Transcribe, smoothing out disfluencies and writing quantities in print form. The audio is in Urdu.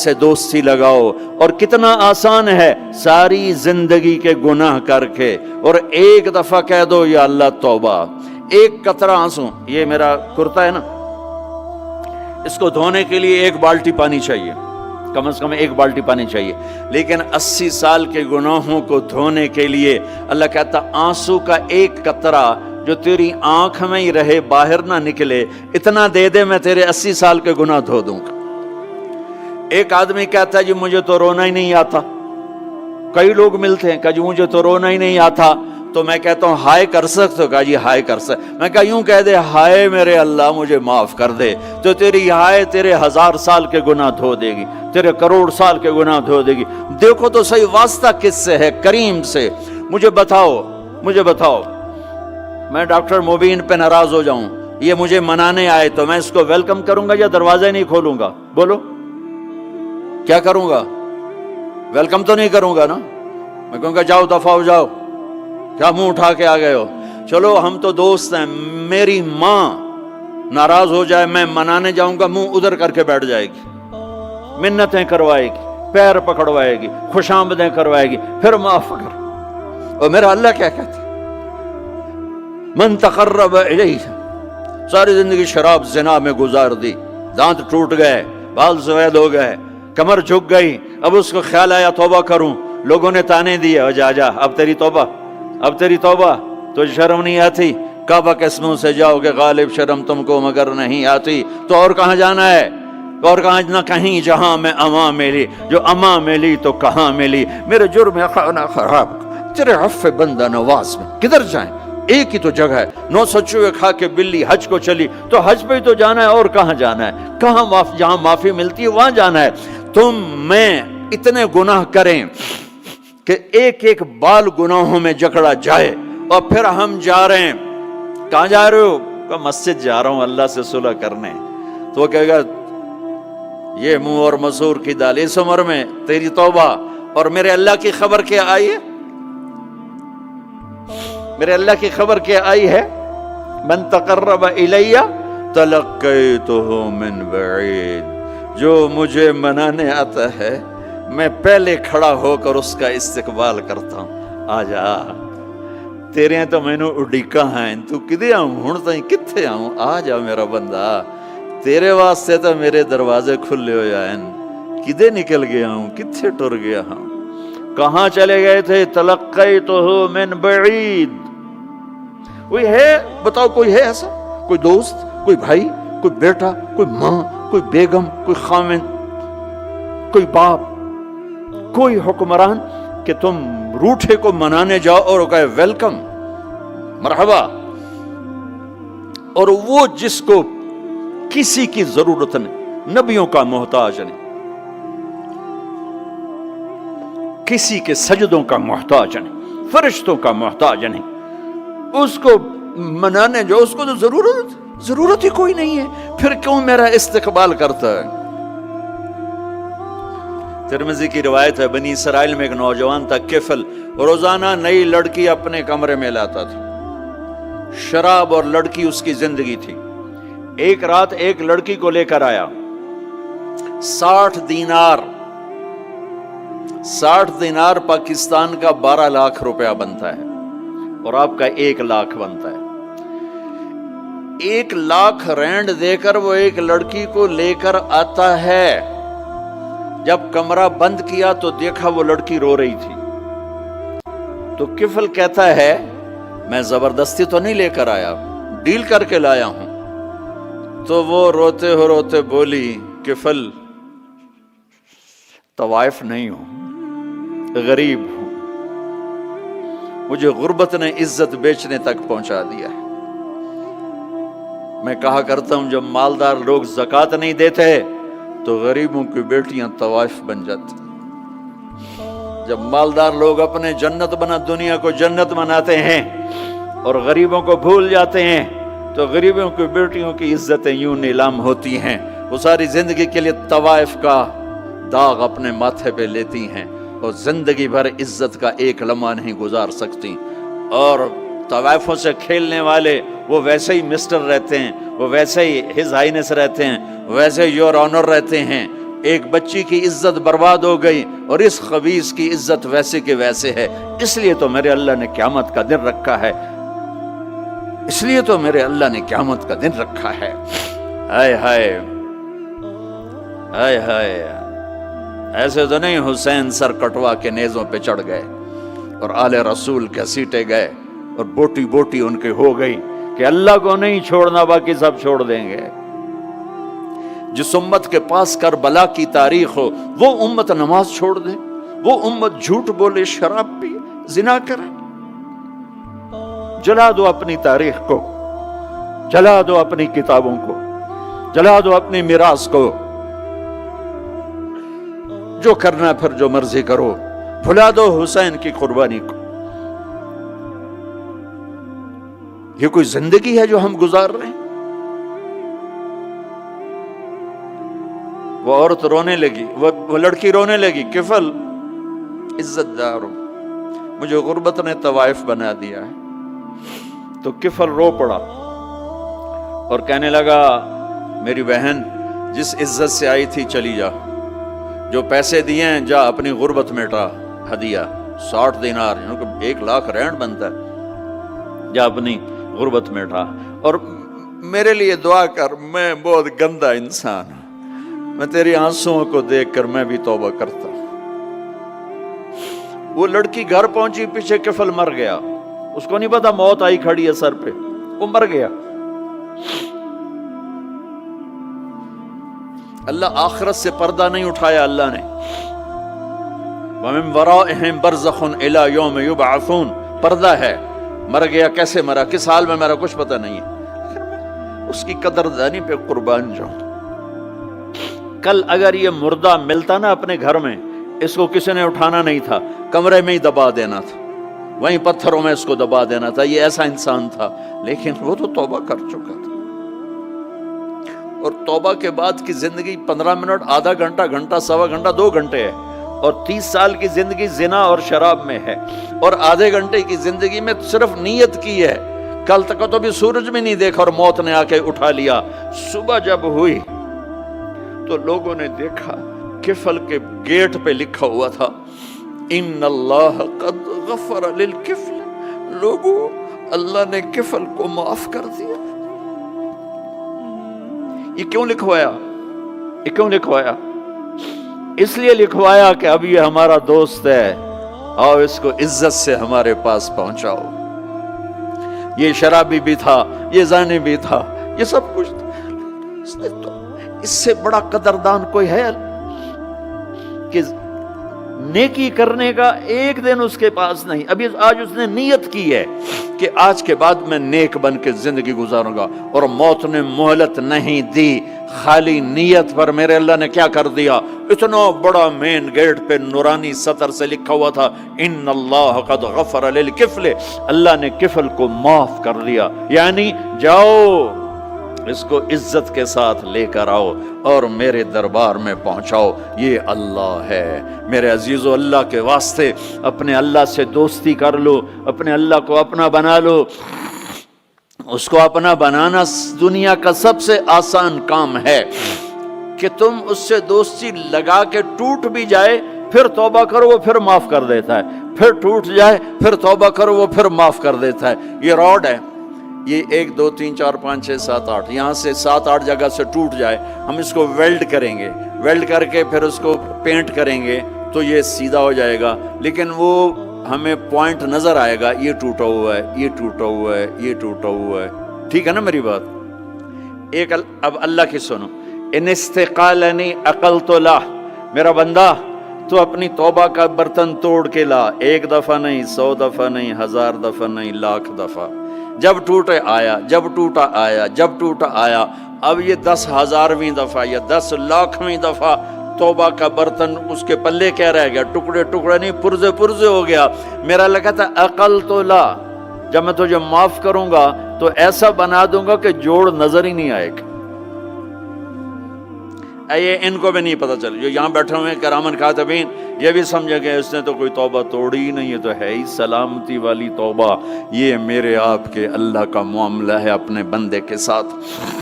سے دوستی لگاؤ، اور کتنا آسان ہے ساری زندگی کے گناہ کر کے اور ایک دفعہ کہہ دو یا اللہ توبہ. ایک قطرہ آنسو، یہ میرا کرتا ہے نا، اس کو دھونے کے لیے ایک بالٹی پانی چاہیے، کم از کم ایک بالٹی پانی چاہیے، لیکن 80 سال کے گناہوں کو دھونے کے لیے اللہ کہتا آنسو کا ایک قطرہ جو تیری آنکھ میں ہی رہے، باہر نہ نکلے، اتنا دے دے میں تیرے 80 سال کے گناہ دھو دوں گا. ایک آدمی کہتا ہے جی مجھے تو رونا ہی نہیں آتا. کئی لوگ ملتے ہیں کہ جی مجھے تو رونا ہی نہیں آتا، تو میں کہتا ہوں ہائے کر سکتے ہو؟ کہا جی ہائے کر سکتے. میں کہا یوں کہہ دے ہائے میرے اللہ مجھے معاف کر دے، تو تیری ہائے تیرے 1000 سال کے گناہ دھو دے گی، تیرے کروڑ سال کے گناہ دھو دے گی. دیکھو تو صحیح واسطہ کس سے ہے؟ کریم سے. مجھے بتاؤ میں ڈاکٹر مبین پہ ناراض ہو جاؤں، یہ مجھے منانے آئے تو میں اس کو ویلکم کروں گا یا دروازہ نہیں کھولوں گا؟ بولو کیا کروں گا؟ ویلکم تو نہیں کروں گا نا، میں کہوں گا جاؤ دفعہ ہو جاؤ، کیا منہ اٹھا کے آ گئے ہو؟ چلو ہم تو دوست ہیں. میری ماں ناراض ہو جائے میں منانے جاؤں گا، منہ ادھر کر کے بیٹھ جائے گی، منتیں کروائے گی، پیر پکڑوائے گی، خوش آمدیں کروائے گی، پھر معاف کر. اور میرا اللہ کیا کہتا ہے؟ من تقرب الیہ. ساری زندگی شراب زنا میں گزار دی، دانت ٹوٹ گئے، بال سفید ہو گئے، کمر جھک گئی. اب اس کو خیال آیا توبہ کروں، لوگوں نے تانے دیے جا اب تیری توبہ تو شرم نہیں آتی؟ کعبہ کے اسموں سے جاؤ گے غالب شرم تم کو مگر نہیں آتی. تو اور کہاں جانا ہے؟ اور کہاں نہ کہیں جہاں میں اما ملی، جو اما ملی تو کہاں ملی. میرے جرم خانہ خراب تیرے عفو بندہ نواز میں کدھر جائیں؟ ایک ہی تو جگہ ہے. 900 چوہے کھا کے بلی حج کو چلی، تو حج پہ ہی تو جانا ہے، اور کہاں جانا ہے؟ کہاں جہاں معافی ملتی ہے وہاں جانا ہے. تم میں اتنے گناہ کریں کہ ایک ایک بال گناہوں میں جکڑا جائے، اور پھر ہم جا رہے ہیں. کہاں جا رہے ہو؟ کہ مسجد جا رہا ہوں اللہ سے صلح کرنے. تو وہ کہے گا یہ منہ اور مسور کی دال، اس عمر میں تیری توبہ. اور میرے اللہ کی خبر کیا آئی ہے؟ میرے اللہ کی خبر کیا آئی ہے؟ من تقرب الی تلقیتہ من بعید. جو مجھے منانے آتا ہے میں پہلے کھڑا ہو کر اس کا استقبال کرتا ہوں. آ جا تیرے ہیں تو مینو اڈیکا ہیں، تو کدے آؤں ہوں تائیں کتھے آؤں؟ آ جا میرا بندہ، تیرے واسطے تو میرے دروازے کھلے ہو جائیں. کدے نکل گیا ہوں، کتھے ٹر گیا ہوں؟ کہاں چلے گئے تھے؟ تلقیتہ من بعید. کوئی ہے بتاؤ، کوئی ہے ایسا؟ کوئی دوست، کوئی بھائی، کوئی بیٹا، کوئی ماں، کوئی بیگم، کوئی خاوند، کوئی باپ، کوئی حکمران کہ تم روٹھے کو منانے جاؤ اور کہے ویلکم مرحبا؟ اور وہ جس کو کسی کی ضرورت نہیں، نبیوں کا محتاج نہیں، کسی کے سجدوں کا محتاج نہیں، فرشتوں کا محتاج نہیں، اس کو منانے جو اس کو تو ضرورت ہی کوئی نہیں ہے، پھر کیوں میرا استقبال کرتا ہے؟ ترمذی کی روایت ہے، بنی اسرائیل میں ایک نوجوان تھا کفل، روزانہ نئی لڑکی اپنے کمرے میں لاتا تھا. شراب اور لڑکی اس کی زندگی تھی. ایک رات ایک لڑکی کو لے کر آیا. 60 دینار پاکستان کا 12 لاکھ روپیہ بنتا ہے، اور آپ کا 1 لاکھ بنتا ہے. 1 لاکھ رینڈ دے کر وہ ایک لڑکی کو لے کر آتا ہے. جب کمرہ بند کیا تو دیکھا وہ لڑکی رو رہی تھی. تو کفل کہتا ہے میں زبردستی تو نہیں لے کر آیا، ڈیل کر کے لایا ہوں. تو وہ روتے بولی کفل طوائف نہیں ہوں، غریب ہوں، مجھے غربت نے عزت بیچنے تک پہنچا دیا ہے. میں کہا کرتا ہوں جب مالدار لوگ زکوٰۃ نہیں دیتے تو غریبوں کی بیٹیاں طوائف بن جاتی. جب مالدار لوگ اپنے دنیا کو جنت بناتے ہیں اور غریبوں کو بھول جاتے ہیں تو غریبوں کی بیٹیوں کی عزتیں یوں نیلام ہوتی ہیں. وہ ساری زندگی کے لیے طوائف کا داغ اپنے ماتھے پہ لیتی ہیں اور زندگی بھر عزت کا ایک لمحہ نہیں گزار سکتی. اور طوائفوں سے کھیلنے والے وہ ویسے ہی مسٹر رہتے ہیں، وہ ویسے ہی ہز ہائنس رہتے ہیں، ویسے یور آنر رہتے ہیں. ایک بچی کی عزت برباد ہو گئی اور اس خبیث کی عزت ویسے کے ویسے ہے، اس لیے تو میرے اللہ نے قیامت کا دن رکھا ہے، اس لیے تو میرے اللہ نے قیامت کا دن رکھا ہے۔ ہائے ہائے ہائے ہائے، ایسے تو نہیں حسین سر کٹوا کے نیزوں پہ چڑھ گئے اور آل رسول کے سیٹے گئے اور بوٹی بوٹی ان کے ہو گئی کہ اللہ کو نہیں چھوڑنا باقی سب چھوڑ دیں گے۔ جس امت کے پاس کربلا کی تاریخ ہو وہ امت نماز چھوڑ دے، وہ امت جھوٹ بولے، شراب پی، زنا کرے۔ جلا دو اپنی تاریخ کو، جلا دو اپنی کتابوں کو، جلا دو اپنی میراث کو، جو کرنا پھر جو مرضی کرو، بھلا دو حسین کی قربانی کو۔ یہ کوئی زندگی ہے جو ہم گزار رہے ہیں؟ وہ عورت رونے لگی، وہ لڑکی رونے لگی، کفل عزت دار ہوں، مجھے غربت نے طوائف بنا دیا ہے۔ تو کفل رو پڑا اور کہنے لگا میری بہن جس عزت سے آئی تھی چلی جا، جو پیسے دیے ہیں جا اپنی غربت مٹا، ہدیہ 60 دینار یعنی کہ 1 لاکھ رینڈ بنتا ہے، جا اپنی غربت مٹا، اور میرے لیے دعا کر، میں بہت گندا انسان ہوں، میں تیری آنسوؤں کو دیکھ کر میں بھی توبہ کرتا ہوں۔ وہ لڑکی گھر پہنچی، پیچھے کفل مر گیا، اس کو نہیں پتا موت آئی کھڑی ہے سر پہ، وہ مر گیا۔ اللہ آخرت سے پردہ نہیں اٹھایا اللہ نے، وَمِن وَرَائِهِمْ بَرْزَخٌ إِلَى يَوْمِ يُبْعَثُونَ، پردہ ہے، مر گیا، کیسے مرا، کس حال میں مرا، کچھ پتہ نہیں ہے، اس کی قدردانی پہ قربان جاؤں۔ کل اگر یہ مردہ ملتا نا اپنے گھر میں، اس کو کسی نے اٹھانا نہیں تھا، کمرے میں ہی دبا دینا تھا، وہیں پتھروں میں اس کو دبا دینا تھا، یہ ایسا انسان تھا، لیکن وہ تو توبہ کر چکا تھا۔ اور توبہ کے بعد کی زندگی 15 منٹ، آدھا گھنٹہ، گھنٹہ، سوا گھنٹہ، 2 گھنٹے ہے، اور 30 سال کی زندگی زنا اور شراب میں ہے، اور آدھے گھنٹے کی زندگی میں صرف نیت کی ہے۔ کل تک تو بھی سورج میں نہیں دیکھا اور موت نے آ کے اٹھا لیا۔ صبح جب ہوئی تو لوگوں نے دیکھا کفل کے گیٹ پہ لکھا ہوا تھا ان اللہ قد غفر للکفل، لوگوں اللہ نے کفل کو معاف کر دیا۔ یہ کیوں لکھوایا؟ یہ کیوں لکھوایا؟ اس لیے لکھوایا کہ اب یہ ہمارا دوست ہے، آؤ اس کو عزت سے ہمارے پاس پہنچاؤ۔ یہ شرابی بھی تھا، یہ زانی بھی تھا، یہ سب کچھ تھا۔ اس سے بڑا قدردان کوئی ہے کہ نیکی کرنے کا ایک دن اس کے پاس نہیں؟ ابھی آج اس نے نیت کی ہے کہ آج کے بعد میں نیک بن کے زندگی گزاروں گا، اور موت نے مہلت نہیں دی۔ خالی نیت پر میرے اللہ نے کیا کر دیا، اتنا بڑا مین گیٹ پہ نورانی سطر سے لکھا ہوا تھا ان اللہ قد غفر للکفل، اللہ نے کفل کو معاف کر دیا، یعنی جاؤ اس کو عزت کے ساتھ لے کر آؤ اور میرے دربار میں پہنچاؤ۔ یہ اللہ ہے میرے عزیزو، اللہ کے واسطے اپنے اللہ سے دوستی کر لو، اپنے اللہ کو اپنا بنا لو۔ اس کو اپنا بنانا دنیا کا سب سے آسان کام ہے کہ تم اس سے دوستی لگا کے ٹوٹ بھی جائے پھر توبہ کرو وہ پھر معاف کر دیتا ہے، پھر ٹوٹ جائے پھر توبہ کرو وہ پھر معاف کر دیتا ہے۔ یہ راڈ ہے، یہ 1 2 3 4 5 6 7 8 یہاں سے 7 8 جگہ سے ٹوٹ جائے، ہم اس کو ویلڈ کریں گے، ویلڈ کر کے پھر اس کو پینٹ کریں گے تو یہ سیدھا ہو جائے گا، لیکن وہ ہمیں پوائنٹ نظر آئے گا، یہ ٹوٹا ہوا ہے، یہ ٹوٹا ہوا ہے، یہ ٹوٹا ہوا ہے۔ ٹھیک ہے نا میری بات؟ ایک اب اللہ کی سنو، ان استقالنی عقلت لا، میرا بندہ تو اپنی توبہ کا برتن توڑ کے لا، 1 دفعہ نہیں، 100 دفعہ نہیں، 1000 دفعہ نہیں، 1,00,000 دفعہ۔ جب ٹوٹے آیا، جب ٹوٹا آیا، جب ٹوٹا آیا، اب یہ 10,000ویں دفعہ یا 10,00,000ویں دفعہ توبہ کا برتن اس کے پلے کیا رہ گیا، ٹکڑے ٹکڑے نہیں، پرزے پرزے ہو گیا۔ میرا لگا تھا عقل تو لا، جب میں تجھے معاف کروں گا تو ایسا بنا دوں گا کہ جوڑ نظر ہی نہیں آئے گا۔ یہ ان کو بھی نہیں پتا چل، جو یہاں بیٹھے ہوئے ہیں کرامن کاتبین، یہ بھی سمجھے کہ اس نے تو کوئی توبہ توڑی ہی نہیں ہے، تو ہے ہی سلامتی والی توبہ۔ یہ میرے آپ کے اللہ کا معاملہ ہے اپنے بندے کے ساتھ۔